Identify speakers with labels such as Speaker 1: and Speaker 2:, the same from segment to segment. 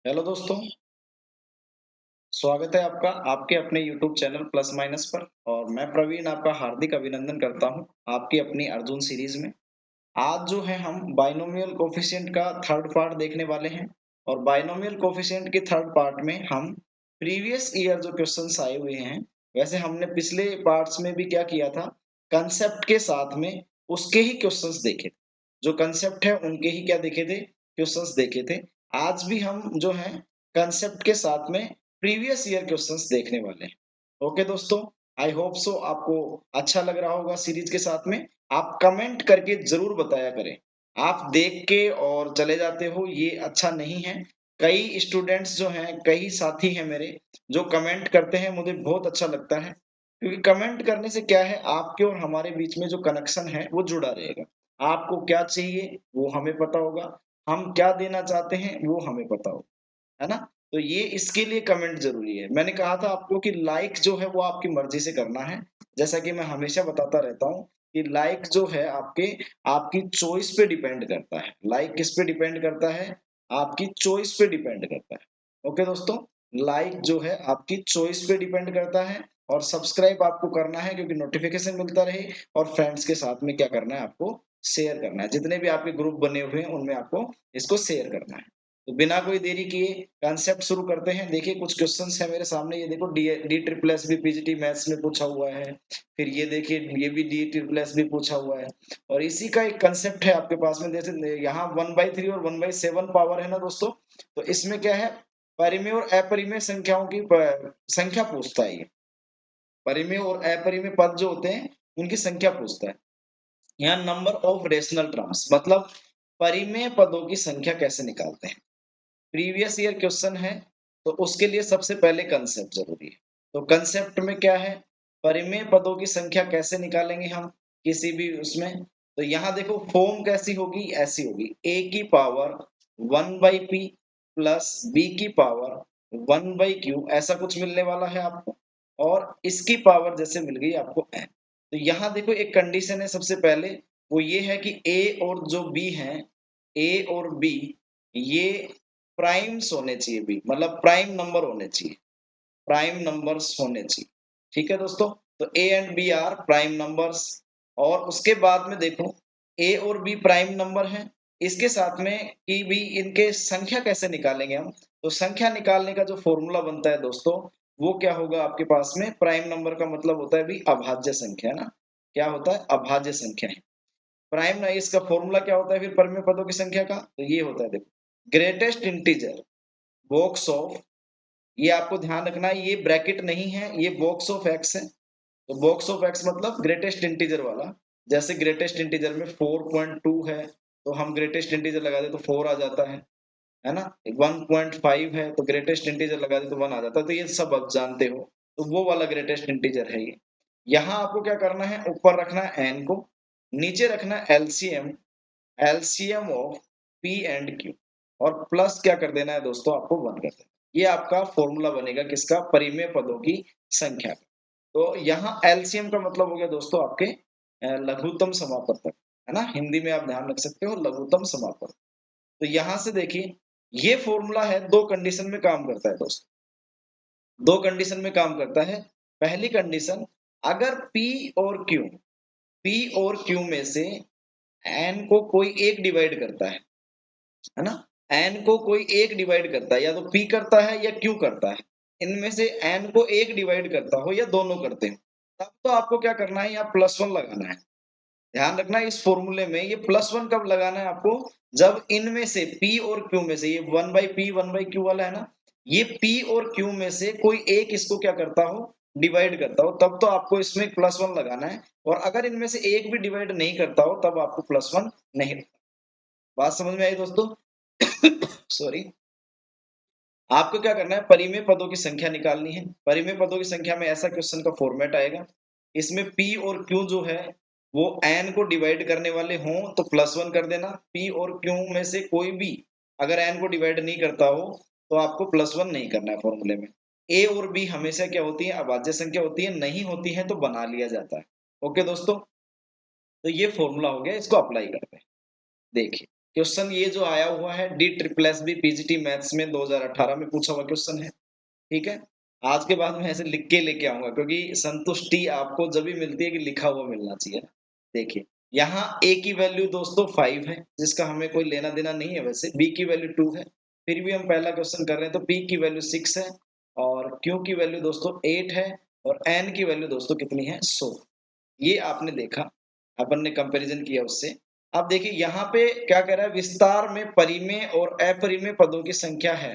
Speaker 1: Hello दोस्तों, स्वागत है आपका आपके अपने यूट्यूब चैनल प्लस माइनस पर। और मैं प्रवीण आपका हार्दिक अभिनंदन करता हूं आपकी अपनी अर्जुन सीरीज में। आज जो है हम बाइनोमियल कोफिशिएंट का थर्ड पार्ट देखने वाले हैं। और बाइनोमियल कोफिशिएंट के थर्ड पार्ट में हम प्रीवियस ईयर जो क्वेश्चंस आए हुए हैं, वैसे हमने पिछले पार्ट्स में भी क्या किया था, कंसेप्ट के साथ में उसके ही क्वेश्चंस देखे थे। जो कंसेप्ट है उनके ही क्या देखे थे, क्वेश्चंस देखे थे। आज भी हम जो है कंसेप्ट के साथ में प्रीवियस ईयर क्वेश्चंस देखने वाले हैं। ओके दोस्तों, आई होप सो आपको अच्छा लग रहा होगा सीरीज के साथ में। आप कमेंट करके जरूर बताया करें। आप देख के और चले जाते हो, ये अच्छा नहीं है। कई स्टूडेंट्स जो हैं, कई साथी हैं मेरे जो कमेंट करते हैं, मुझे बहुत अच्छा लगता है। क्योंकि कमेंट करने से क्या है, आपके और हमारे बीच में जो कनेक्शन है वो जुड़ा रहेगा। आपको क्या चाहिए वो हमें पता होगा, हम क्या देना चाहते हैं वो हमें पता होगा, है ना? तो ये इसके लिए कमेंट ज़रूरी है। मैंने कहा था आपको कि लाइक जो है वो आपकी मर्ज़ी से करना है। जैसा कि मैं हमेशा बताता रहता हूँ कि लाइक जो है आपकी चॉइस पे डिपेंड करता है। लाइक किस पे डिपेंड करता है? आपकी चॉइस पे डिपेंड करता है। ओके दोस्तों, लाइक जो है आपकी चॉइस पे डिपेंड करता है। और सब्सक्राइब आपको करना है क्योंकि नोटिफ़िकेशन मिलता रहे। और फ्रेंड्स के साथ में क्या करना है, आपको शेयर करना है। जितने भी आपके ग्रुप बने हुए हैं उनमें आपको इसको शेयर करना है। तो बिना कोई देरी किए कॉन्सेप्ट शुरू करते हैं। देखिए कुछ क्वेश्चंस है मेरे सामने, ये देखो D triple S B PGT maths में पूछा हुआ है। फिर ये देखिए ये भी डी ट्रिपल एस बी पूछा हुआ है। और इसी का एक कंसेप्ट है आपके पास में, जैसे यहाँ 1/3 और 1/7 पावर है ना दोस्तों। तो इसमें क्या है, परिमेय और अपरिमेय संख्याओं की संख्या पूछता है। ये परिमेय और अपरिमेय पद जो होते हैं उनकी संख्या पूछता है। यहाँ नंबर ऑफ रेशनल टर्म्स मतलब परिमेय पदों की संख्या कैसे निकालते हैं। प्रीवियस ईयर क्वेश्चन है, तो उसके लिए सबसे पहले कंसेप्ट जरूरी है। तो कंसेप्ट में क्या है, परिमेय पदों की संख्या कैसे निकालेंगे हम किसी भी उसमें। तो यहाँ देखो फॉर्म कैसी होगी, ऐसी होगी a की पावर 1/p प्लस b की पावर 1/q, ऐसा कुछ मिलने वाला है आपको। और इसकी पावर जैसे मिल गई आपको n। तो यहाँ देखो एक कंडीशन है सबसे पहले, वो ये है कि a और जो b है, a और b ये प्राइम्स होने चाहिए। भी मतलब प्राइम नंबर होने चाहिए, प्राइम नंबर्स होने चाहिए। ठीक है दोस्तों, तो A and B are prime numbers. और उसके बाद में देखो ए और बी प्राइम नंबर हैं, इसके साथ में कि भी इनके संख्या कैसे निकालेंगे हम। तो संख्या निकालने का जो फॉर्मूला बनता है दोस्तों, वो क्या होगा आपके पास में, प्राइम नंबर का मतलब होता है भी अभाज्य संख्या, है ना? क्या होता है, अभाज्य संख्या है। प्राइम ना, इसका फॉर्मूला क्या होता है फिर परिमेय पदों की संख्या का, तो ये होता है देखो, ग्रेटेस्ट इंटीजर बॉक्स ऑफ, ये आपको ध्यान रखना है, ये ब्रैकेट नहीं है, ये बॉक्स ऑफ एक्स है। तो बॉक्स ऑफ एक्स मतलब ग्रेटेस्ट इंटीजर वाला। जैसे ग्रेटेस्ट इंटीजर में 4.2 है, तो हम ग्रेटेस्ट इंटीजर लगा दे तो 4 आ जाता है ना? 1.5 है तो ग्रेटेस्ट इंटीजर लगा दे तो 1 आ जाता है। तो ये सब आप जानते हो, तो वो वाला ग्रेटेस्ट इंटीजर है ये। यहाँ आपको क्या करना है, ऊपर रखना है एन को, नीचे रखना है LCM, LCM of p and Q. और प्लस क्या कर देना है दोस्तों, आपको 1 कर देना। ये आपका फॉर्मूला बनेगा किसका, परिमेय पदों की संख्या का। तो यहाँ एलसीएम का मतलब हो गया दोस्तों आपके लघुत्तम समापवर्तक, है ना? हिंदी में आप ध्यान रख सकते हो, लघुत्तम समापवर्तक। तो यहाँ से देखिए, ये फॉर्मूला है, दो कंडीशन में काम करता है दोस्तों, दो कंडीशन में काम करता है। पहली कंडीशन, अगर P और Q, P और Q में से n को कोई एक डिवाइड करता है ना? n को कोई एक डिवाइड करता है, या तो p करता है या q करता है। इनमें से n को एक डिवाइड करता हो या दोनों करते हो, तब तो आपको क्या करना है, यहाँ +1 लगाना है। ध्यान रखना इस फॉर्मूले में, ये +1 कब लगाना है आपको, जब इनमें से p और q में से, ये 1/p 1/q वाला है ना, ये p और q में से कोई एक इसको क्या करता हो, डिवाइड करता हो, तब तो आपको इसमें +1 लगाना है। और अगर इनमें से एक भी डिवाइड नहीं करता हो तब आपको +1 नहीं। बात समझ में आई दोस्तों? सॉरी। आपको क्या करना है, परिमेय पदों की संख्या निकालनी है। परिमेय पदों की संख्या में ऐसा क्वेश्चन का फॉर्मेट आएगा, इसमें p और q जो है वो n को डिवाइड करने वाले हों तो +1 कर देना। p और q में से कोई भी अगर n को डिवाइड नहीं करता हो तो आपको +1 नहीं करना है फॉर्मूले में। a और b हमेशा क्या होती है, अभाज्य संख्या होती है, नहीं होती है तो बना लिया जाता है। ओके दोस्तों, तो ये फॉर्मूला हो गया, इसको अप्लाई करते हैं। देखिए क्वेश्चन ये जो आया हुआ है D triple S B PGT maths में 2018 में पूछा हुआ क्वेश्चन है। ठीक है, आज के बाद मैं ऐसे लिख के लेके आऊंगा, क्योंकि संतुष्टि आपको जब भी मिलती है कि लिखा हुआ मिलना चाहिए ना। देखिए, यहाँ a की वैल्यू दोस्तों 5 है, जिसका हमें कोई लेना देना नहीं है। वैसे b की वैल्यू 2 है, फिर भी हम पहला क्वेश्चन कर रहे हैं, तो p की वैल्यू 6 है, और q की वैल्यू दोस्तों 8 है, और n की वैल्यू दोस्तों कितनी है, 100। ये आपने देखा, अपन ने कंपैरिजन किया उससे। अब देखिए यहाँ पे क्या कह रहा है, विस्तार में परिमेय और अपरिमेय पदों की संख्या है।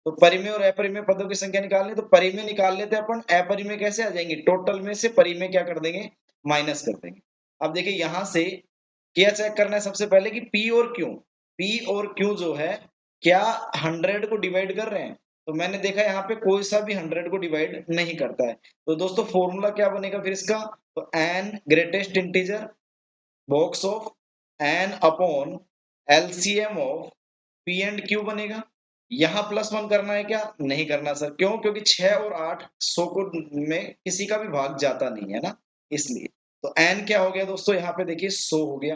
Speaker 1: तो परिमेय और अपरिमेय पदों की संख्या निकालनी, तो परिमेय निकाल लेते हैं अपन, अपरिमेय कैसे आ जाएंगे, टोटल में से परिमेय क्या कर देंगे, माइनस कर देंगे। अब देखिए यहाँ से क्या चेक करना है सबसे पहले कि पी और क्यू जो है क्या 100 को डिवाइड कर रहे हैं। तो मैंने देखा यहाँ पे कोई सा भी 100 को डिवाइड नहीं करता है। तो दोस्तों फॉर्मूला क्या बनेगा फिर इसका, तो n greatest integer box of n upon LCM of p and q बनेगा। यहाँ +1 करना है क्या, नहीं करना सर, क्यों, क्योंकि 6 और 8 100 को में किसी का भी भाग जाता नहीं है ना, इसलिए। तो n क्या हो गया दोस्तों, यहाँ पे देखिए 100 हो गया,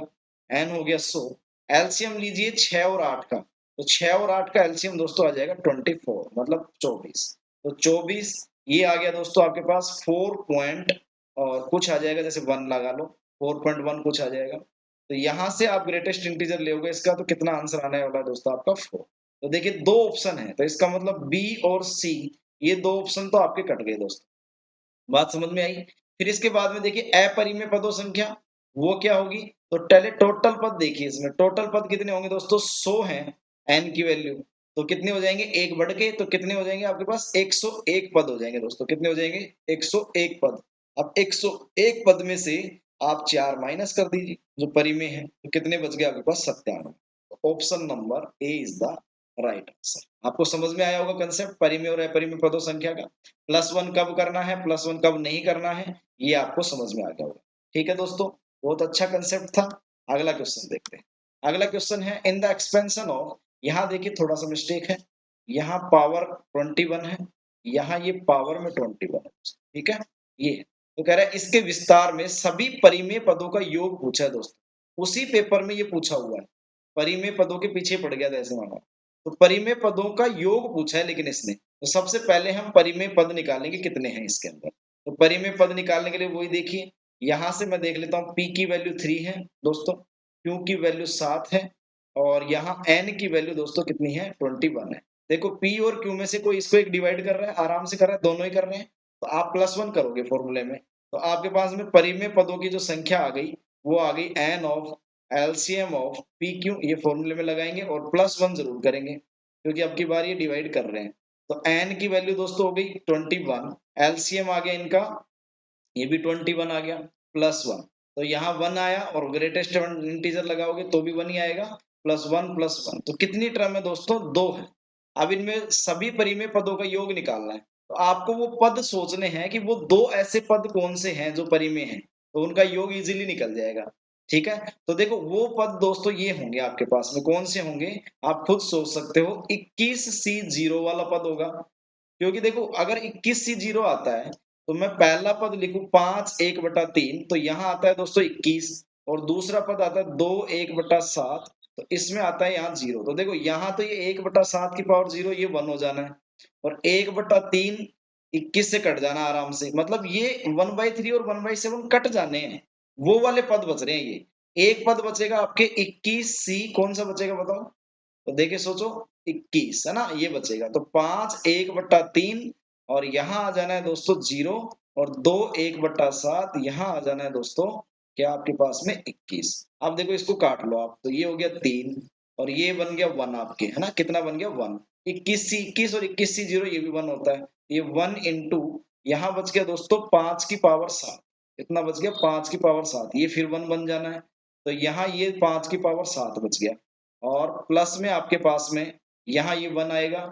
Speaker 1: n हो गया 100। एलसीएम लीजिए 6 और 8 का, तो 6 और 8 का एलसीएम दोस्तों आ जाएगा 24, मतलब 24। तो 24 ये आ गया दोस्तों आपके पास 4 पॉइंट और कुछ आ जाएगा, जैसे 1 लगा लो, 4.1 कुछ आ जाएगा। तो यहाँ से आप ग्रेटेस्ट इंटीजर लोगे इसका, तो कितना आंसर आने वाला है दोस्तों आपका 4। तो देखिए दो ऑप्शन है, तो इसका मतलब बी और सी, ये दो ऑप्शन तो आपके कट गए दोस्तों। बात समझ में आई। फिर इसके बाद में देखिए अपरिमेय पदों संख्या, वो क्या होगी, तो पहले टोटल पद देखिए, इसमें टोटल पद कितने होंगे दोस्तों, 100 है एन की वैल्यू, तो कितने हो जाएंगे, एक बढ़ के, तो कितने हो जाएंगे आपके पास 101 पद हो जाएंगे दोस्तों, कितने हो जाएंगे 101 पद। अब 101 पद में से आप 4 माइनस कर दीजिए जो परिमेय है, तो कितने बच गए आपके पास 97। Option number A is the right answer. आपको समझ में आया होगा कंसेप्ट परिमेय और अपरिमेय पदों संख्या का। +1 कब करना है, +1 कब नहीं करना है, ये आपको समझ में आ गया होगा। ठीक है दोस्तों, बहुत अच्छा कंसेप्ट था। अगला क्वेश्चन देखते हैं। अगला क्वेश्चन है इन द एक्सपेंशन ऑफ, यहाँ देखिए थोड़ा सा मिस्टेक है, यहाँ पावर 21 है, यहाँ ये पावर में 21 है। ठीक है, ये तो कह रहा है इसके विस्तार में सभी परिमेय पदों का योग पूछा है दोस्तों। उसी पेपर में ये पूछा हुआ है, परिमेय पदों के पीछे पड़ गया था ऐसे मानो। तो परिमेय पदों का योग पूछा है लेकिन इसने, तो सबसे पहले हम परिमेय पद निकालेंगे कितने हैं इसके अंदर। तो परिमेय पद निकालने के लिए वही देखिए, यहाँ से मैं देख लेता हूँ, p की वैल्यू 3 है दोस्तों, q की वैल्यू 7 है, और यहाँ n की वैल्यू दोस्तों कितनी है, 21 है। देखो p और q में से कोई इसको एक डिवाइड कर रहा है, आराम से कर रहा है, दोनों ही कर रहे हैं, तो आप +1 करोगे फॉर्मूले में, तो आपके पास में परिमेय पदों की जो संख्या आ गई, वो आ गई n of LCM of P Q, ये फॉर्मूले में लगाएंगे और +1 जरूर करेंगे, क्योंकि अब की बार ये डिवाइड कर रहे हैं। तो n की वैल्यू दोस्तों हो गई 21, एलसीएम आ गया इनका, ये भी 21 आ गया, +1, तो यहाँ 1 आया, और ग्रेटेस्ट इंटीजर लगाओगे तो भी 1 ही आएगा, +1 तो कितनी टर्म है दोस्तों, 2 है। अब इनमें सभी परिमेय पदों का योग निकालना है, तो आपको वो पद सोचने हैं कि वो दो ऐसे पद कौन से हैं जो परिमेय हैं, तो उनका योग इजीली निकल जाएगा। ठीक है, तो देखो वो पद दोस्तों ये होंगे आपके पास में, कौन से होंगे, आप खुद सोच सकते हो, 21C0 वाला पद होगा, क्योंकि देखो अगर 21C0 आता है, तो मैं पहला पद लिखूं 5 1/3, तो यहाँ आता है दोस्तों 21, और दूसरा पद आता है 2 1/7, तो इसमें आता है यहाँ 0। तो देखो यहाँ तो ये 1/7 की पावर 0, ये 1 हो जाना है, और 1/3 21 से कट जाना आराम से, मतलब ये 1/3 और 1/7 कट जाने हैं, वो वाले पद बच रहे हैं। ये एक पद बचेगा आपके 21C, कौन सा बचेगा बताओ, तो देखिए सोचो, 21 है ना, ये बचेगा, तो 5 1/3, और यहाँ आ जाना है दोस्तों 0, और 2 1/7, यहाँ आ जाना है दोस्तों क्या आपके पास में 21। अब देखो इसको काट लो आप, तो ये हो गया 3, और ये बन गया 1 आपके, है ना, कितना बन गया 1, 21 और 21C0 ये भी 1 होता है, ये 1 इंटू, यहाँ बच गया दोस्तों 5 की पावर 7, कितना बच गया 5 की पावर 7, ये फिर 1 बन जाना है, तो यहाँ ये 5 की पावर 7 बच गया, और प्लस में आपके पास में यहाँ ये 1 आएगा,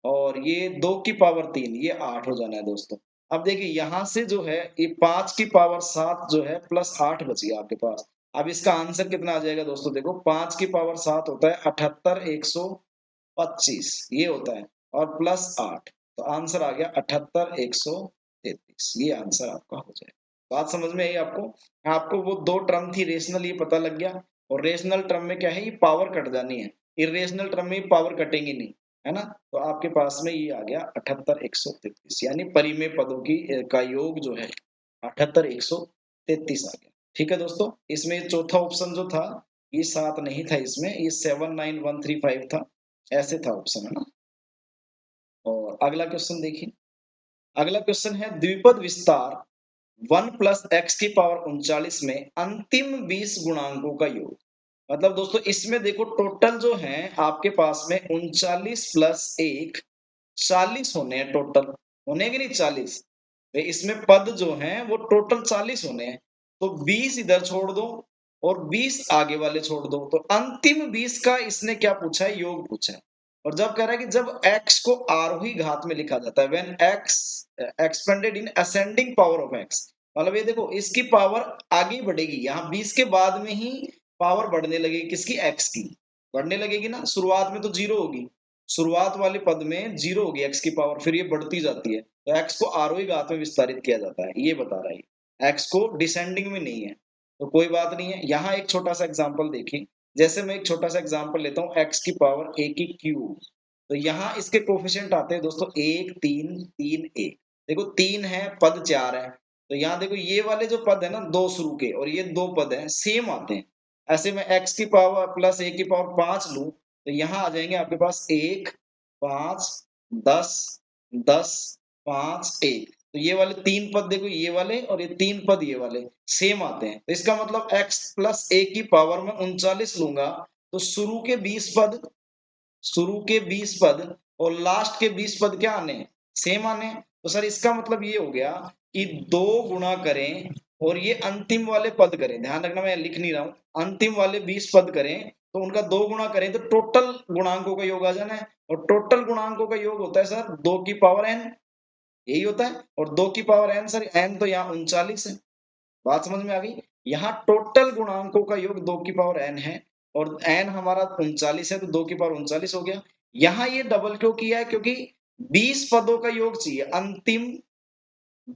Speaker 1: और ये 2 की पावर 3, ये 8 हो जाना है दोस्तों। अब देखिए यहाँ से जो है ये 5 की पावर 7 जो है प्लस 8 बच गया आपके पास। अब इसका आंसर कितना आ जाएगा दोस्तों, देखो 5 की पावर 7 होता है 78 125, ये होता है, और प्लस 8, तो आंसर आ गया 78 133, ये आंसर आपका हो जाएगा। बात समझ में आई आपको, आपको वो दो टर्म थी रेशनल, ये पता लग गया, और रेशनल टर्म में क्या है, ये पावर कट जानी है, इरेशनल टर्म में पावर कटेंगी नहीं, है ना। तो आपके पास में ये आ गया 78,133, यानी परिमेय पदों की का योग जो है 78,133 आ गया। ठीक है दोस्तों, इसमें चौथा ऑप्शन जो था ये 7 नहीं था, इसमें ये 79135 था, ऐसे था ऑप्शन, है ना। और अगला क्वेश्चन देखिए, अगला क्वेश्चन है द्विपद विस्तार 1 प्लस एक्स की पावर 39 में अंतिम 20 गुणांकों का योग। मतलब दोस्तों इसमें देखो टोटल जो है आपके पास में 39 प्लस 1 40 होने हैं, टोटल होने कि नहीं 40। तो इसमें पद जो हैं वो टोटल 40 होने हैं, तो 20 इधर छोड़ दो और 20 आगे वाले छोड़ दो, तो अंतिम 20 का इसने क्या पूछा है, योग पूछा है। और जब कह रहा है कि जब x को आरोही घात में लिखा जाता है, when x expanded in ascending power of x, मतलब ये देखो इसकी पावर आगे बढ़ेगी, यहाँ 20 के बाद में ही पावर बढ़ने लगेगी, किसकी, x की बढ़ने लगेगी ना। शुरुआत में तो जीरो होगी, शुरुआत वाले पद में जीरो होगी एक्स की पावर, फिर ये बढ़ती जाती है, तो एक्स को आरोही घात में विस्तारित किया जाता है, ये बता रहा है, एक्स को डिसेंडिंग में नहीं है। तो कोई बात नहीं है, यहाँ एक छोटा सा एग्जांपल देखिए, जैसे मैं एक छोटा सा एग्जांपल लेता हूँ, एक्स की पावर ए की क्यूब, तो यहाँ इसके कोफिशिएंट आते हैं दोस्तों 1 3 3 1। देखो 3 है, पद 4 है, तो यहाँ देखो ये वाले जो पद है ना दो शुरू के, और ये दो पद है सेम आते हैं। ऐसे में एक्स की पावर प्लस ए की पावर 5 लूं, तो यहाँ आ जाएंगे आपके पास 1 5 10 10 5 1। तो ये वाले तीन पद देखो, ये वाले और ये तीन पद ये वाले सेम आते हैं, तो इसका मतलब x प्लस ए की पावर में 39 लूंगा, तो शुरू के 20 पद, शुरू के 20 पद और लास्ट के 20 पद क्या आने हैं, सेम आने हैं। तो सर इसका मतलब ये हो गया कि 2 गुणा करें और ये अंतिम वाले पद करें, ध्यान रखना मैं लिख नहीं रहा हूं, अंतिम वाले 20 पद करें तो उनका 2 गुणा करें तो टोटल गुणांकों का योग आ जाना है, और टोटल गुणांकों का योग होता है सर 2 की पावर n, यही होता है। और 2 की पावर n सर, n तो यहाँ 39 है, बात समझ में आ गई। यहाँ टोटल गुणांकों का योग 2 की पावर n है, और n हमारा 39 है, तो 2 की पावर 39 हो गया। यहाँ ये डबल क्यों किया है, क्योंकि 20 पदों का योग चाहिए, अंतिम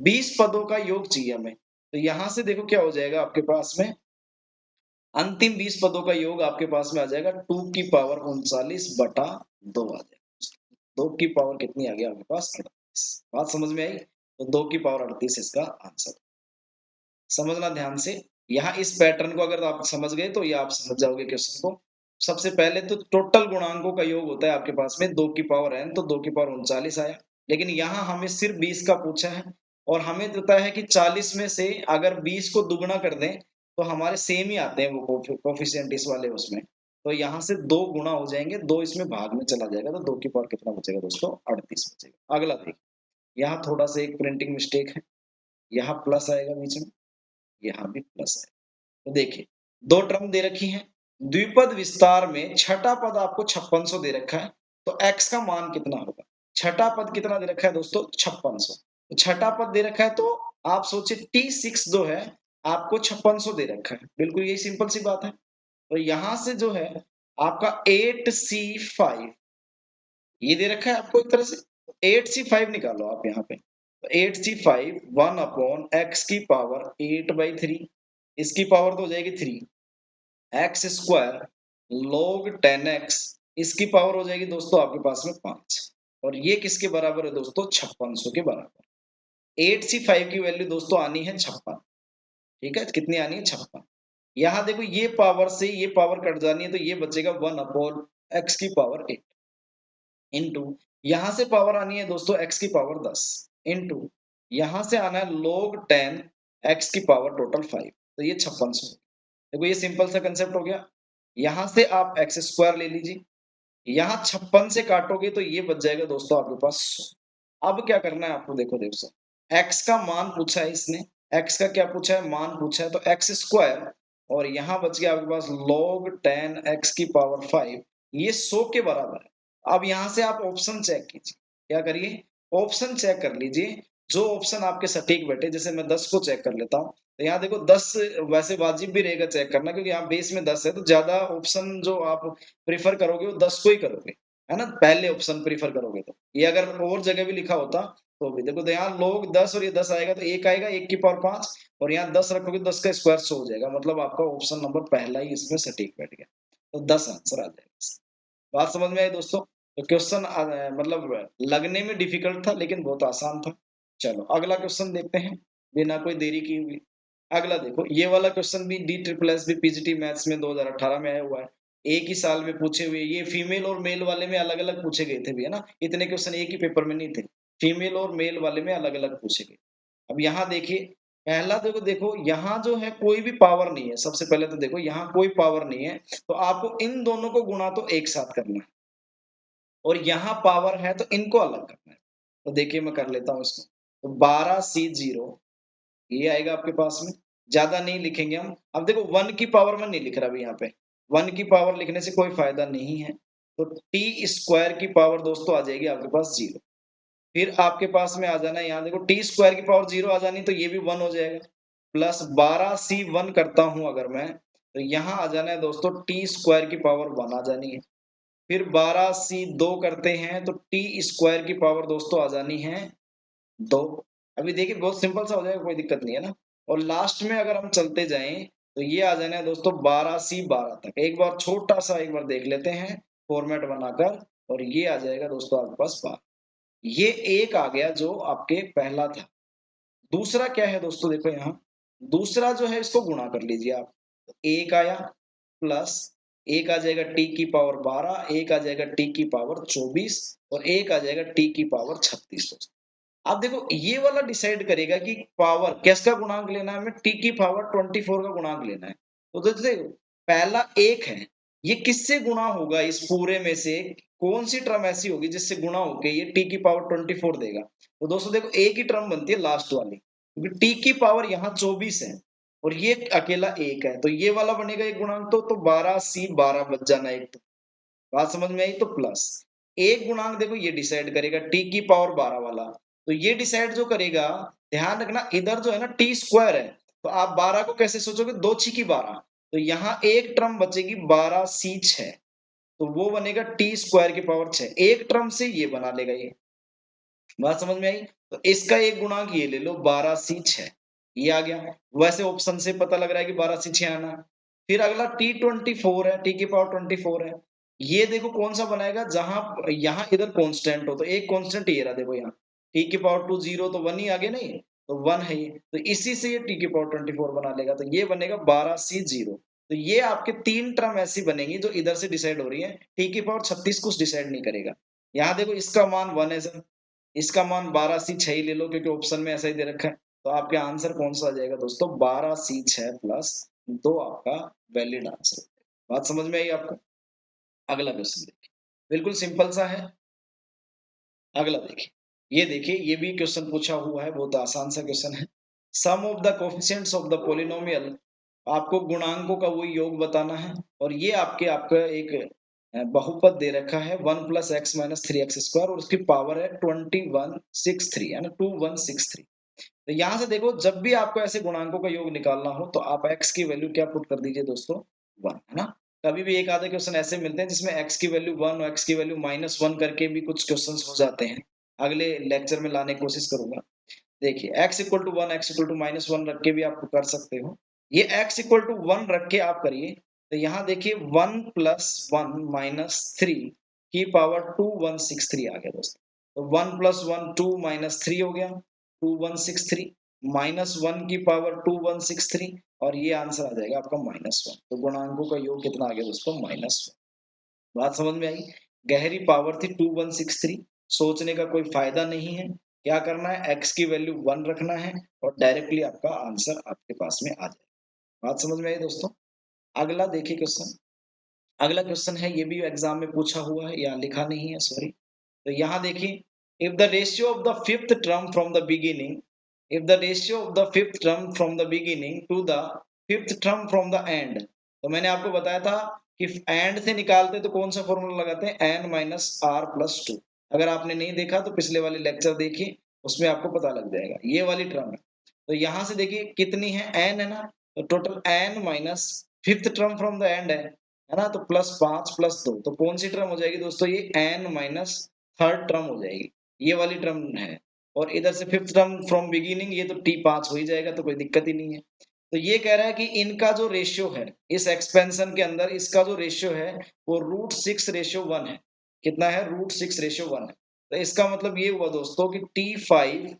Speaker 1: 20 पदों का योग चाहिए हमें, तो यहां से देखो क्या हो जाएगा आपके पास में, अंतिम 20 पदों का योग आपके पास में आ जाएगा 2 की पावर 39/2 आ जाएगा। 2 की पावर कितनी आ गई आपके पास, 38। बात समझ में आई, तो 2 की पावर 38 इसका आंसर। समझना ध्यान से, यहाँ इस पैटर्न को अगर आप समझ गए तो ये आप समझ जाओगे क्वेश्चन को। सबसे पहले तो टोटल गुणांकों का योग होता है आपके पास में 2 की पावर n, तो 2 की पावर 39 आया, लेकिन यहाँ हमें सिर्फ 20 का पूछा है, और हमें पता है कि 40 में से अगर 20 को दुगुना कर दें तो हमारे सेम ही आते हैं वो कोफिशिएंट इस वाले उसमें, तो यहाँ से 2 गुना हो जाएंगे, 2 इसमें भाग में चला जाएगा, तो 2 की पावर कितना बचेगा दोस्तों, 38 बचेगा। अगला देखिए, यहाँ थोड़ा सा एक प्रिंटिंग मिस्टेक है, यहाँ प्लस आएगा बीच में, यहाँ भी प्लस है। तो देखिए दो टर्म दे रखी हैं, द्विपद विस्तार में छठा पद आपको 5600 दे रखा है, तो x का मान कितना होगा। छठा पद कितना दे रखा है दोस्तों, 5600। तो छठा पद दे रखा है, तो आप सोचिए T6 जो है आपको 5600 दे रखा है, बिल्कुल यही सिंपल सी बात है। तो यहां से जो है आपका 8C5 ये दे रखा है आपको एक तरह से, 8C5 निकालो आप यहाँ पे, तो 8C5 1/x की पावर 8/3, इसकी पावर तो हो जाएगी 3, एक्स स्क्वायर log 10x, इसकी पावर हो जाएगी दोस्तों आपके पास में 5, और ये किसके बराबर है दोस्तों, 5600 के बराबर। 8C5 की वैल्यू दोस्तों आनी है 56, ठीक है, कितनी आनी है 56। यहाँ देखो ये पावर से ये पावर कट जानी है, तो ये बचेगा 1/x की पावर 8 इंटू, यहां से पावर आनी है दोस्तों x की पावर 10 इंटू, यहां से आना है log 10 x की पावर टोटल 5, तो ये 5600। देखो ये सिंपल सा कंसेप्ट हो गया। यहां से आप एक्स स्क्वायर ले लीजिए, यहाँ 56 से काटोगे तो ये बच जाएगा दोस्तों आपके पास 100। अब क्या करना है आपको, देखो देखो सर, एक्स का मान पूछा है इसने, एक्स का क्या पूछा है, मान पूछा है, तो एक्स स्क्वायर और यहाँ बच गया आपके पास log 10 x की पावर 5, ये 100 के बराबर है। अब यहाँ से आप ऑप्शन चेक कीजिए, क्या करिए, ऑप्शन चेक कर लीजिए, जो ऑप्शन आपके सटीक बैठे, जैसे मैं 10 को चेक कर लेता हूँ, तो यहाँ देखो 10 वैसे वाजिब भी रहेगा चेक करना, क्योंकि यहाँ बेस में 10 है, तो ज्यादा ऑप्शन जो आप प्रेफर करोगे वो 10 को ही करोगे, है ना, पहले ऑप्शन प्रेफर करोगे। तो ये अगर और जगह भी लिखा होता तो भी देखो, तो यहाँ लोग 10 और ये 10 आएगा तो 1 आएगा, 1 की पावर 5 और यहाँ 10 रखोगे 10 का स्क्वायर 100 हो जाएगा, मतलब आपका ऑप्शन नंबर पहला ही इसमें सटीक बैठ गया, तो 10 आंसर आ जाएगा। बात समझ में आई दोस्तों? तो क्वेश्चन मतलब लगने में डिफिकल्ट था लेकिन बहुत आसान था। चलो अगला क्वेश्चन देखते हैं बिना कोई देरी किए हुए। अगला देखो, ये वाला क्वेश्चन भी D triple S B PGT maths में 2018 में आया हुआ है। एक ही साल में पूछे हुए, ये फीमेल और मेल वाले में अलग अलग पूछे गए थे भी, है ना, इतने क्वेश्चन एक ही पेपर में नहीं थे, फीमेल और मेल वाले में अलग अलग पूछे गए। अब यहाँ देखिए, पहला देखो देखो यहाँ जो है कोई भी पावर नहीं है, सबसे पहले तो देखो यहाँ कोई पावर नहीं है, तो आपको इन दोनों को गुणा तो एक साथ करना है, और यहाँ पावर है तो इनको अलग करना है। तो देखिए मैं कर लेता हूँ इसको, तो 12C0 ये आएगा आपके पास में, ज्यादा नहीं लिखेंगे हम। अब देखो 1 की पावर में नहीं लिख रहा अभी यहाँ पे, 1 की पावर लिखने से कोई फायदा नहीं है, तो टी स्क्वायर की पावर दोस्तों आ जाएगी आपके पास 0। फिर आपके पास में आ जाना है, यहाँ देखो टी स्क्वायर की पावर 0 आ जानी, तो ये भी 1 हो जाएगा, प्लस 12C1 करता हूं अगर मैं, तो यहाँ आ जाना है दोस्तों टी स्क्वायर की पावर 1 आ जानी है। फिर 12C2 करते हैं तो टी स्क्वायर की पावर दोस्तों आ जानी है 2। अभी देखिए बहुत सिंपल सा हो जाएगा, कोई दिक्कत नहीं है ना। और लास्ट में अगर हम चलते जाएं तो ये आ जाना है दोस्तों 12C12 तक। एक बार छोटा सा एक बार देख लेते हैं फॉर्मेट बनाकर, और ये आ जाएगा दोस्तों आपके पास 12। ये एक आ गया जो आपके पहला था। दूसरा क्या है दोस्तों, देखो यहाँ दूसरा जो है इसको गुणा कर लीजिए आप, तो एक आया, प्लस एक आ जाएगा टी की पावर 12, एक आ जाएगा टी की पावर 24 और एक आ जाएगा टी की पावर 36। आप देखो ये वाला डिसाइड करेगा कि पावर किसका गुणांक लेना है, हमें टी की पावर 24 का गुणांक लेना है। तो देखो पहला एक है, ये किससे गुणा होगा, इस पूरे में से कौन सी टर्म ऐसी होगी जिससे गुणा होके ये टी की पावर 24 देगा। तो दोस्तों देखो एक ही टर्म बनती है लास्ट वाली, क्योंकि टी की पावर यहाँ 24 है और ये अकेला एक है, तो ये वाला बनेगा एक गुणांक, तो 12C12 बच जाना एक। तो बात समझ में आई? तो प्लस एक गुणांक देखो ये डिसाइड करेगा टी की पावर 12 वाला, तो ये डिसाइड जो करेगा, ध्यान रखना इधर जो है ना टी स्क्वायर है, तो आप 12 को कैसे सोचोगे, 2×6=12, तो यहाँ एक टर्म बचेगी 12C6, तो वो बनेगा टी स्क्वायर की पावर 6, एक टर्म से ये बना लेगा ये। बात समझ में आई? तो इसका एक गुणांक ये ले लो 12C6, ये आ गया। वैसे ऑप्शन से पता लग रहा है कि 12C6 आना है। फिर अगला T24 है, टी की पावर 24 है। ये देखो कौन सा बनाएगा, जहां यहाँ इधर कांस्टेंट हो, तो एक कांस्टेंट ये रहा देखो यहाँ, टी की पावर 2 0, तो 1 ही आगे नहीं, तो 1 है ये, तो इसी से ये टी की पावर 24 बना लेगा, तो ये बनेगा 12C0। तो ये आपके तीन टर्म ऐसी बनेंगी जो इधर से डिसाइड हो रही है, टी की पावर 36 कुछ डिसाइड नहीं करेगा। यहाँ देखो इसका मान 1 है सर, इसका मान 12C6 ही ले लो क्योंकि ऑप्शन में ऐसा ही दे रखा है, तो आपका आंसर कौन सा आ जाएगा दोस्तों, 12C6 प्लस 2 आपका वैलिड आंसर। बात समझ में आई आपको? अगला क्वेश्चन देखिए, बिल्कुल सिंपल सा है। अगला देखिए, ये देखिए ये भी क्वेश्चन पूछा हुआ है, बहुत आसान सा क्वेश्चन है। Sum of the coefficients of the polynomial, आपको गुणांकों का वो योग बताना है, और ये आपका एक बहुपद दे रखा है 1+x-3x² और उसकी पावर है 2163, है ना, 2163। तो यहाँ से देखो जब भी आपको ऐसे गुणांकों का योग निकालना हो तो आप x की वैल्यू क्या पुट कर दीजिए दोस्तों, 1, है ना। कभी भी एक आधे क्वेश्चन ऐसे मिलते हैं जिसमें x की वैल्यू 1 और x की वैल्यू -1 करके भी कुछ क्वेश्चंस हो जाते हैं। अगले लेक्चर में लाने की कोशिश करूंगा। देखिए x equal to 1, x equal to -1 रख के भी आप कर सकते हो। ये x इक्वल टू 1 रख के आप करिए, तो यहाँ देखिए 1+1 - 3 की पावर 2163 आ गया दोस्तों। तो 1+1 2 -3 हो गया 2163, -1 की पावर 2163, और ये आंसर आ जाएगा आपका -1। तो गुणांकों का योग कितना आ गया दोस्तों, -1। बात समझ में आई? गहरी पावर थी 2163, सोचने का कोई फायदा नहीं है। क्या करना है, x की वैल्यू 1 रखना है और डायरेक्टली आपका आंसर आपके पास में आ जाएगा। बात समझ में आई दोस्तों? अगला देखिए क्वेश्चन। अगला क्वेश्चन है, ये भी एग्जाम में पूछा हुआ है, या लिखा नहीं है सॉरी। तो यहाँ देखिए, if the ratio of the fifth term from the beginning, if the ratio of the fifth term from the beginning to the fifth term from the end, तो मैंने आपको बताया था कि एंड से निकालते तो कौन सा फॉर्मूला लगाते हैं, n-r+2। अगर आपने नहीं देखा तो पिछले वाले लेक्चर देखिए, उसमें आपको पता लग जाएगा। ये वाली टर्म है, तो यहाँ से देखिए कितनी है, n है ना, तो total n minus fifth term from the and है ना, तो +5 +2, तो कौन सी टर्म हो जाएगी दोस्तों, ये n माइनस थर्ड टर्म हो जाएगी, ये वाली टर्म है। और इधर से फिफ्थ टर्म फ्रॉम बिगिनिंग, ये तो t5 हो ही जाएगा, तो कोई दिक्कत ही नहीं है। तो ये कह रहा है कि इनका जो रेशियो है इस एक्सपेंशन के अंदर, इसका जो रेशियो है वो √6:1 है। कितना है? √6:1 है। तो इसका मतलब ये हुआ दोस्तों कि t5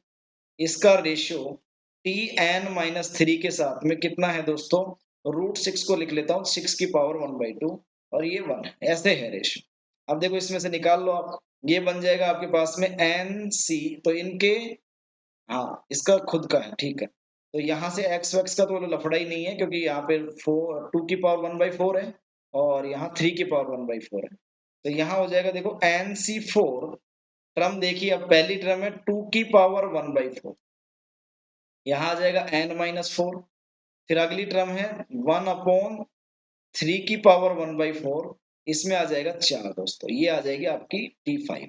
Speaker 1: इसका रेशियो Tn-3 के साथ में कितना है दोस्तों? √6 को लिख लेता हूँ 6⁻1/2 और ये 1 है, ऐसे है रेशियो। अब देखो इसमें से निकाल लो आप, ये बन जाएगा आपके पास में NC, तो इनके, हाँ इसका खुद का है, ठीक है। तो यहाँ से एक्स वैक्स का तो लफड़ा ही नहीं है, क्योंकि यहाँ पे 2⁻1/4 है और यहाँ 3⁻1/4 है। तो यहाँ हो जाएगा देखो NC4 टर्म, देखिए अब पहली टर्म है 2⁻1/4, यहाँ आ जाएगा n-4। फिर अगली टर्म है 1/3⁻1/4, इसमें आ जाएगा 4 दोस्तों, ये आ जाएगी आपकी t5।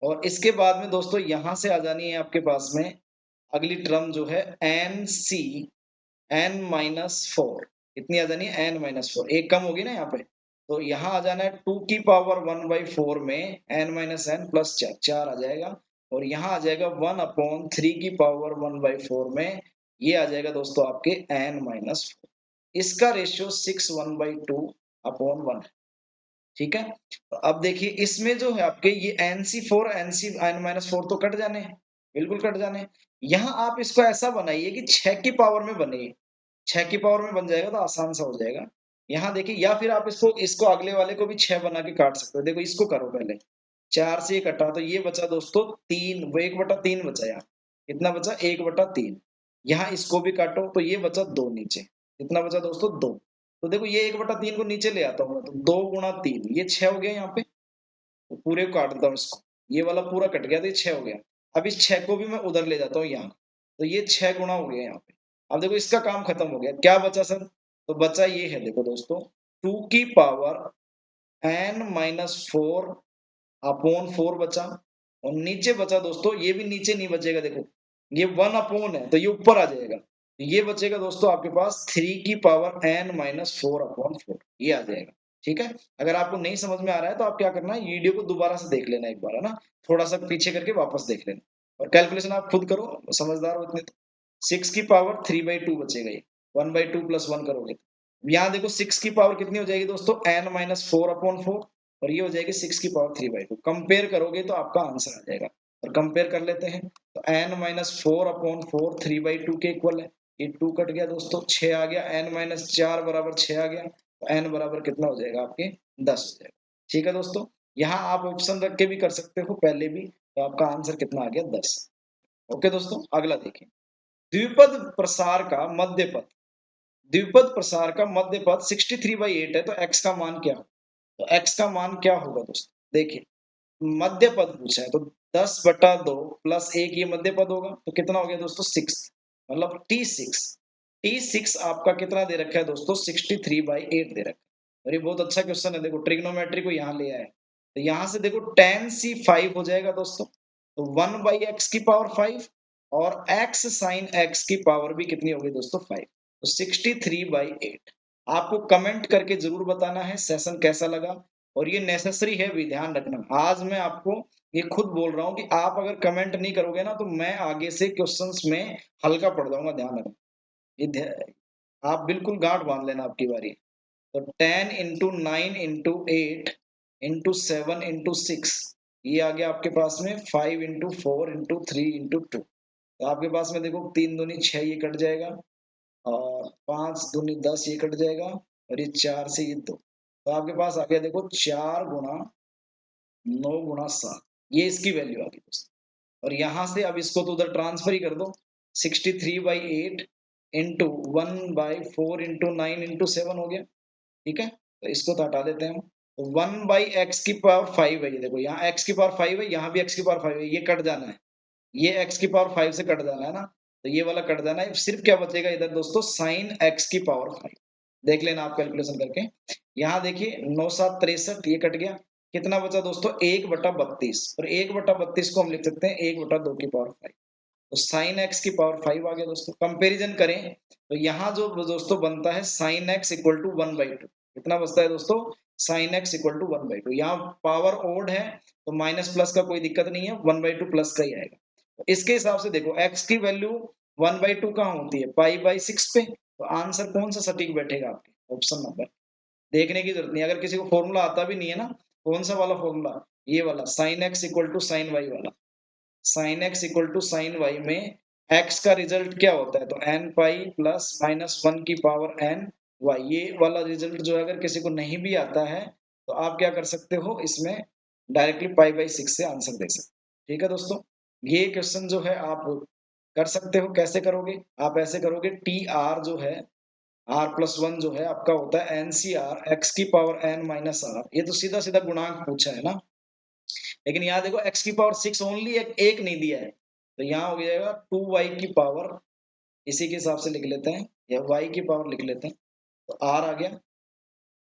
Speaker 1: और इसके बाद में दोस्तों यहाँ से आ जानी है आपके पास में अगली टर्म जो है NC n-4, कितनी आ जानी है? n-4, एक कम होगी ना यहाँ पे, तो यहाँ आ जाना है 2⁻1/4 में n-n प्लस 4, 4 आ जाएगा। और यहाँ आ जाएगा 1/3⁻1/4 में, ये आ जाएगा दोस्तों आपके n-4। इसका रेशियो 6:1/2/1 है, ठीक है। तो अब देखिए इसमें जो है आपके ये NC4 n-4 तो कट जाने हैं, बिल्कुल कट जाने हैं। यहाँ आप इसको ऐसा बनाइए कि 6 की पावर में बने, 6 की पावर में बन जाएगा तो आसान सा हो जाएगा। यहाँ देखिए, या फिर आप इसको इसको अगले वाले को भी 6 बना के काट सकते हो। देखो इसको करो पहले, 4 से ये कटा तो ये बचा दोस्तों 3, वो 1/3 बचा यहाँ। कितना बचा? 1/3। यहाँ इसको भी काटो तो ये बचा 2 नीचे। कितना बचा दोस्तों? 2। तो देखो ये 1/3 को नीचे ले आता हूँ मैं, तो 2 गुणा 3, ये 6 हो गया यहाँ पे। तो पूरे को काट देता हूँ इसको, ये वाला पूरा कट गया तो ये 6 हो गया। अब इस 6 को भी मैं उधर ले जाता हूँ यहाँ, तो ये 6 गुणा हो गया यहाँ पे। अब देखो इसका काम खत्म हो गया, क्या बचा सर? तो बचा ये है देखो दोस्तों, 2⁻n-4/4 बचा। और नीचे बचा दोस्तों, ये भी नीचे नहीं बचेगा, देखो ये 1 है तो ये ऊपर आ जाएगा। ये बचेगा दोस्तों आपके पास 3⁻n-4/4, ये आ जाएगा, ठीक है। अगर आपको नहीं समझ में आ रहा है तो आप क्या करना है, वीडियो को दोबारा से देख लेना एक बार, है ना, थोड़ा सा पीछे करके वापस देख लेना और कैलकुलेशन आप खुद करो, समझदार हो इतने तो। 6⁻3/2 बचेगा, ये 1/2 + 1 करोगे। यहाँ देखो 6 की पावर कितनी हो जाएगी दोस्तों? n-4/4, और ये हो जाएगी 6⁻3/2। कंपेयर करोगे तो आपका आंसर आ जाएगा। और कंपेयर कर लेते हैं, तो n-4/4 3/2 के इक्वल है। ये 2 कट गया दोस्तों, 6 आ गया, n-4 बराबर 6 आ गया, तो n बराबर कितना हो जाएगा आपके? 10 हो जाएगा। ठीक है दोस्तों, यहाँ आप ऑप्शन रख के भी कर सकते हो पहले भी, तो आपका आंसर कितना आ गया? 10। ओके दोस्तों, अगला देखिए। द्विपद प्रसार का मध्य पथ, द्विपद प्रसार का मध्य पथ 63/8 है, तो x का मान क्या होगा? तो x का मान क्या होगा दोस्तों? देखिए, मध्य पद पूछा है तो 10/2 + 1 ये मध्य पद होगा, तो कितना हो गया दोस्तों? 6, मतलब t6। t6 आपका कितना दे रखा है दोस्तों? 63/8 दे रखा है। और ये बहुत अच्छा क्वेश्चन है, देखो ट्रिग्नोमेट्री को यहाँ ले आए, तो यहाँ से देखो tan c5 हो जाएगा दोस्तों, तो 1/x⁵ और x sin x की पावर भी कितनी होगी दोस्तों? 5। तो 63/8। आपको कमेंट करके जरूर बताना है सेशन कैसा लगा, और ये नेसेसरी है भी, ध्यान रखना। आज मैं आपको ये खुद बोल रहा हूँ कि आप अगर कमेंट नहीं करोगे ना, तो मैं आगे से क्वेश्चंस में हल्का पड़ जाऊंगा, ध्यान रखना। आप बिल्कुल गांठ बांध लेना आपकी बारी। तो 10 × 9 × 8 × 7 × 6, ये आ गया आपके पास में 5 × 4 × 3 × 2। तो आपके पास में देखो 3 दूनी 6, ये कट जाएगा, और 5 दूनी 10, ये कट जाएगा, और ये 4 से ये 2। तो आपके पास आ गया देखो 4 × 9 × 7, ये इसकी वैल्यू आ गई दोस्तों। और यहाँ से अब इसको तो उधर ट्रांसफर ही कर दो, 63/8 इंटू 1/4 × 9 × 7 हो गया, ठीक है। तो इसको तो हटा देते हैं हम। तो 1/x⁵ है, ये देखो यहाँ x⁵ है, यहाँ भी x⁵ है, ये कट जाना है, ये x⁵ से कट जाना है ना, तो ये वाला कट जाना है। सिर्फ क्या बचेगा इधर दोस्तों? sin x⁵ देख लेना आप कैलकुलेशन करके। यहाँ देखिए 9×7 = 63, ये कट गया, कितना बचा दोस्तों? 1/32, और 1/32 को हम लिख सकते हैं 1/2⁵। तो sin x⁵ आ गया दोस्तों। कंपैरिजन करें तो यहाँ जो दोस्तों बनता है sin x = 1/2, कितना बचता है दोस्तों? sin x = 1/2। यहाँ पावर ओड है तो माइनस प्लस का कोई दिक्कत नहीं है, 1/2 प्लस का ही आएगा। इसके हिसाब से देखो x की वैल्यू 1/2 कहाँ होती है, पाई/6 पे। तो आंसर कौन सा सटीक बैठेगा आपके, ऑप्शन नंबर। देखने की जरूरत नहीं, अगर किसी को फॉर्मूला आता भी नहीं है ना, कौन सा वाला फॉर्मूला, ये वाला sin x equal to sin y वाला। sin x equal to sin y में x का रिजल्ट क्या होता है, तो n पाई प्लस माइनस 1 की पावर n y। ये वाला रिजल्ट जो है अगर किसी को नहीं भी आता है तो आप क्या कर सकते हो, इसमें डायरेक्टली पाई/6 से आंसर दे सकते हो। ठीक है दोस्तों, ये क्वेश्चन जो है आप कर सकते हो। कैसे करोगे, आप ऐसे करोगे, टी आर जो है, r+1 जो है आपका होता है NCR x की पावर n माइनस r। ये तो सीधा सीधा गुणांक पूछा है ना, लेकिन यहाँ देखो x की पावर 6 ओनली, एक नहीं दिया है, तो यहाँ हो जाएगा 2y की पावर, इसी के हिसाब से लिख लेते हैं, या y की पावर लिख लेते हैं, तो r आ गया।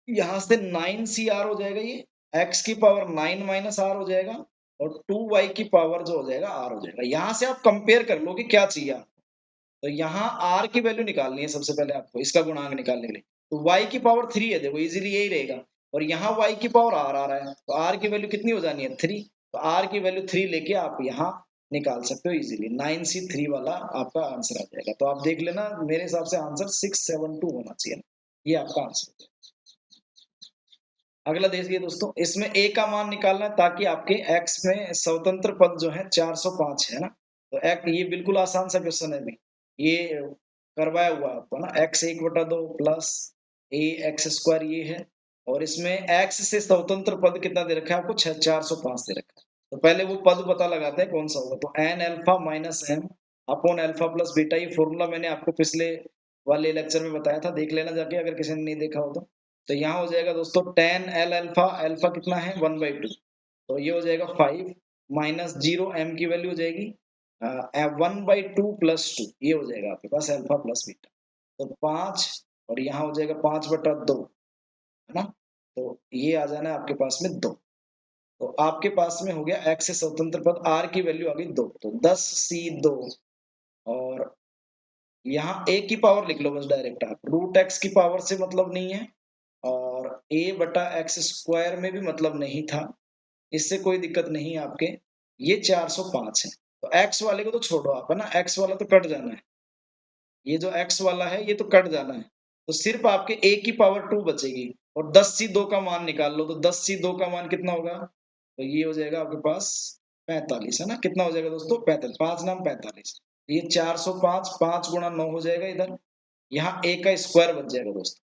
Speaker 1: यहाँ से 9CR हो जाएगा, ये x की पावर 9 माइनस r हो जाएगा, और 2y की पावर जो हो जाएगा r हो जाएगा। यहाँ से आप कंपेयर कर लो कि क्या चाहिए आपको। तो यहाँ r की वैल्यू निकालनी है सबसे पहले आपको, इसका गुणांक निकालने के लिए। तो y की पावर 3 है, देखो इजीली यही रहेगा, और यहाँ y की पावर r आ रहा है, तो r की वैल्यू कितनी हो जानी है, 3। तो r की वैल्यू 3 लेके आप यहाँ निकाल सकते हो इजीली। 9C3 वाला आपका आंसर आ जाएगा। तो आप देख लेना, मेरे हिसाब से आंसर 672 होना चाहिए, ये आपका आंसर। अगला देखिए दोस्तों, इसमें a का मान निकालना है ताकि आपके x में स्वतंत्र पद जो है 405 है ना। तो ये बिल्कुल आसान सा क्वेश्चन है भी, ये करवाया हुआ है आपको ना, x1/2 प्लस ax² ये है, और इसमें x से स्वतंत्र पद कितना दे रखा है आपको, 405 दे रखा है। तो पहले वो पद पता लगाते हैं कौन सा होगा, तो n alpha minus m upon alpha plus beta. ये फॉर्मूला मैंने आपको पिछले वाले लेक्चर में बताया था, देख लेना जाके अगर किसी ने नहीं देखा हो तो। तो यहाँ हो जाएगा दोस्तों tan L अल्फा, अल्फा कितना है 1/2, तो ये हो जाएगा 5 माइनस 0 m की वैल्यू हो जाएगी 1/2 प्लस 2, ये हो जाएगा आपके पास अल्फा प्लस बीटा। तो 5, और यहाँ हो जाएगा 5/2, है ना। तो ये आ जाना है आपके पास में 2। तो आपके पास में हो गया x से स्वतंत्र पद, r की वैल्यू आ गई 2, तो 10C2, और यहाँ a की पावर लिख लो बस डायरेक्ट, आप रूट x की पावर से मतलब नहीं है, और a/x² में भी मतलब नहीं था, इससे कोई दिक्कत नहीं है आपके। ये 405 है, तो x वाले को तो छोड़ो आप, है ना, x वाला तो कट जाना है, ये जो x वाला है ये तो कट जाना है, तो सिर्फ आपके a की पावर 2 बचेगी, और 10C2 का मान निकाल लो, तो 10C2 का मान कितना होगा, तो ये हो जाएगा आपके पास 45, है ना। कितना हो जाएगा दोस्तों, 45, 5 नाम 45, ये 405, 5 गुणा 9 हो जाएगा इधर, यहाँ a का स्क्वायर बच जाएगा दोस्तों,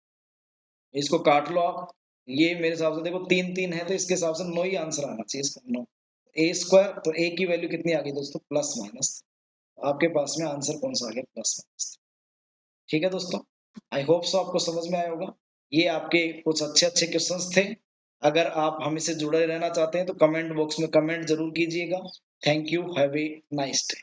Speaker 1: इसको काट लो आप। ये मेरे हिसाब से देखो 3 3 है, तो इसके हिसाब से 9 ही आंसर आना चाहिए इसका, 9 a²। तो a की वैल्यू कितनी आ गई दोस्तों, प्लस माइनस, आपके पास में आंसर कौन सा आ गया, प्लस माइनस। ठीक है दोस्तों, आई होप सो आपको समझ में आया होगा। ये आपके कुछ अच्छे अच्छे क्वेश्चंस थे। अगर आप हमसे जुड़े रहना चाहते हैं तो कमेंट बॉक्स में कमेंट जरूर कीजिएगा। Thank you, have a nice day.